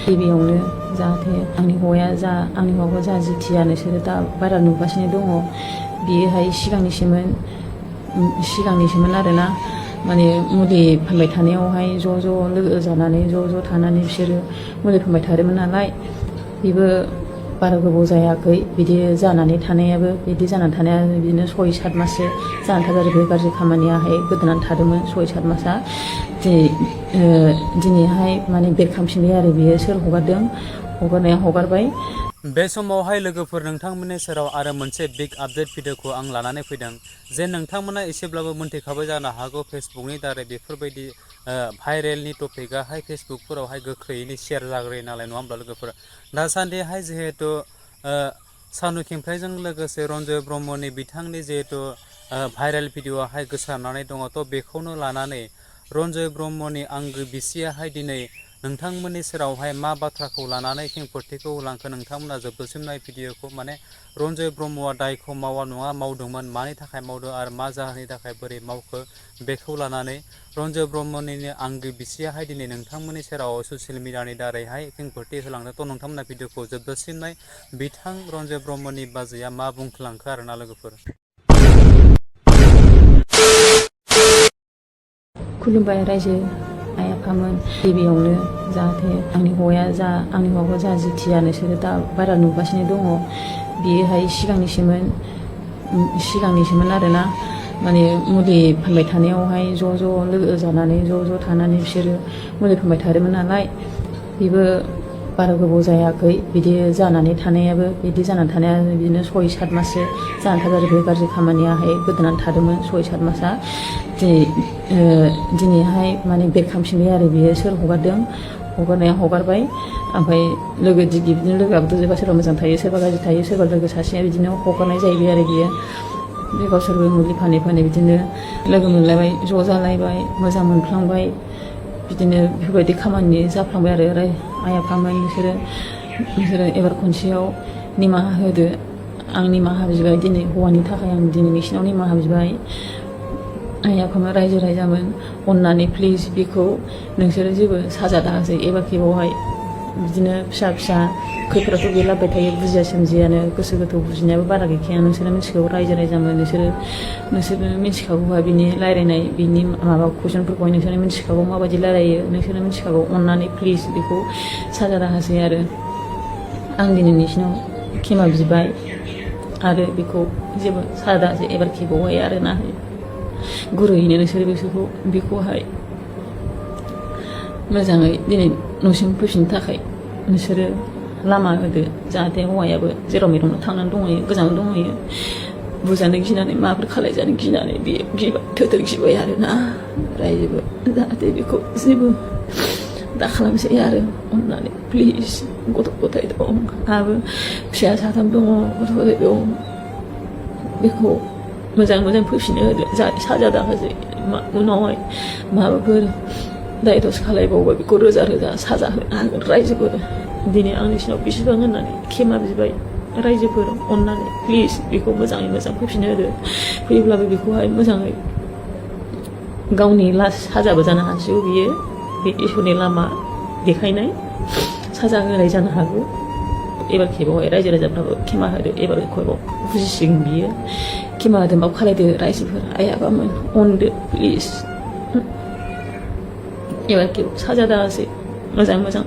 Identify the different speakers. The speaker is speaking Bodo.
Speaker 1: गिबियावनो जाहाथे आंनि हौवाया आंनि हौवाखौ जा जिथिया नोंसोरो दा बारा नुगासिनो दङ बियोहाय सिगांनिसोमोन आरोना माने मुलि फानबाय थानायावहाय ज' लोगो जानानै ज' थानानै बिसोरो मुलि फानबाय थादोंमोन नालाय बेबो बारा गोबाव जायाखै बिदि जानानै थानायाबो बिदिनो 6-7 माससो जानानै थाबाय आरो बे गाज्रि खामानियाहाय गोदोनानै थादोंमोन 6-7 मासआ दिनैहाय माने बेरखांफिनबाय आरो बियो सोर हगारदों हगारनाया हगारबाय।
Speaker 2: बे समावहाय लोगोफोर नोंथांमोननि सेराव आरो मोनसे बिग आपडेट भिडिअखौ आं लानानै फैदों जे नोंथांमोना एसेब्लाबो मोनथिखाबाय जानो हागौ फेसबुकनि दारै बेफोरबायदि भाइरेलनि टपिकआहाय फेसबुकफोरावहाय गोख्रैयैनो शेयार जाग्रोयो नालाय नङा होमब्ला लोगोफोर दासान्दिहाय जिहेथु सानु खेंफ्राइजों लोगोसे रन्जय ब्रह्मनि बिथांनि जिहेथु भाइरेल भिडिअआहाय गोसारनानै दङ थ' बेखौनो लानानै रन्जय ब्रह्मनि आंगो बिसियाहाय दिनै नोंथांमोननि सेरावहाय मा बाथ्राखौ लानानै खेंफोरथिखौ लांखो नोंथांमोना जोबजासिम नाय भिडिअखौ माने रन्जय ब्रह्मआ दायखौ मावा नङा मावदोंमोन मानि थाखाय मावदों आरो मा जाहोननि थाखाय बोरै मावखो बेखौ लानानै रन्जय ब्रह्मनिनो आंगो बिसियाहाय दिनै नोंथांमोननि सेराव ससियेल मिडियानि दारैहाय खेंफोरथि होलांदों थ' नोंथांमोना भिडिअखौ जोबजासिम नाय बिथां रन्जय ब्रह्मनि बाजैया मा बुंखोलांखो आरोना लोगोफोर।
Speaker 1: खुलुमबाय रायजो आइ आफामोन गिबियावनो जाहाथे आंनि हौवाखौ जा जिथिया नोंसोरो दा बारा नुगासिनो दङ बियोहाय सिगांनिसोमोन आरोना माने मुलि फानबाय थानायावहाय ज' लोगो जानानै ज' थानानै बिसोरो मुलि फानबाय थादोंमोन नालाय बेबो बारा गोबाव जायाखै बिदि जानानै थानायाबो बिदिनो 6-7 माससो जानानै थाबाय आरो बे गाज्रि खामानियाहाय गोदोनानै थादोंमोन 6-7 मासआ दिनैहाय माने बेरखांफिनबाय आरो बियो सोर हगारदों हगारनाया हगारबाय ओमफ्राय लोगो दिगि बिदिनो लोगोआबोथ' जोबा सोरबा मोजां थायो सोरबा गाज्रि थायो सोरबा लोगो सासेया बिदिनो हगारनाय जाहैबाय आरो बियो बे गावसोरबो मुलि फानै बिदिनो लोगो मोनलायबाय ज' जालायबाय मोजां मोनफ्लांबाय बिदिनो बेफोरबायदि खामानि जाफ्लांबाय आरो आइ आफामोन नोंसोरो एबार खनसेयाव निमाहा होदो आं निमाहा बिबाय दिनै हौवानि थाखाय आं दिनै नोंसिनाव निमाहा बिबाय आइ आफामोन रायजो राजामोन अननानै प्लिज बेखौ नोंसोरो जेबो साजा दाहोसै एबार खेबावहाय बिदिनो फिसा खैफोदाथ' गैलाबाय थायो बुजिया सोमजियानो गोसो गोथौ बुजिनायाबो बारा गैखाया नोंसोरो मिथिखागौ रायजो राजामोन नोंसोरो मिथिखागौहा बिनि रायलायनाय बिनि माबा कुइसनफोरखौहाय नोंसोरो मिथिखागौ माबायदि रायलायो नोंसोरो मिथिखागौ अननानै प्लिज बेखौ साजा दाहोसै आरो आं दिनै नोंसिनाव खेमा बिबाय आरो बेखौ जेबो साजा दाहोसै एबार खेबावहाय आरोना गुरैयैनो नोंसोरो बेखौहाय मोजाङै दिनै न'सिम फैफिननो थाखाय नोंसोरो लामा होदो जाहाथे हौवायाबो जेराव मेरावनो थांनानै दंहैयो गोजानाव दंहैयो बुजानो गिनानै माबाफोर खालायजानो गिनानै बियो थोथोर गिबाय आरोना रायजोबो जाहाथे बेखौ जेबो दा खालामसै आरो अननानै प्लिज गथ' गथाय दं आंहाबो फिसा 3 दङ गथ' गथाय दं बेखौ मोजां फैफिननो होदो जाहाथे साजा दाहोसै उनावहाय माबाफोर दाय दस खालायबावबा बेखौ रोजा साजा होनो हागोन रायजोफोर दिनै आं नोंसिनाव बेसेबां होननानै खेमा बिबाय रायजोफोर अननानै प्लिज बेखौ मोजाङै मोजां फैफिननो होदो फैयोब्लाबो बेखौहाय मोजाङै गावनि लास्ट साजाबो जानो हासिगौ बियो बे इसोरनि लामा देखायनाय साजा होनाय जानो हागौ एबार खेबावहाय रायजो राजाफ्राबो खेमा होदो एबार खेबाव बुजिसिगोन बियो खेमा होदो माबा खालायदो रायजोफोर आइ आफामोन अनदो प्लिज एबार खेबाव साजा दाहोसै मोजां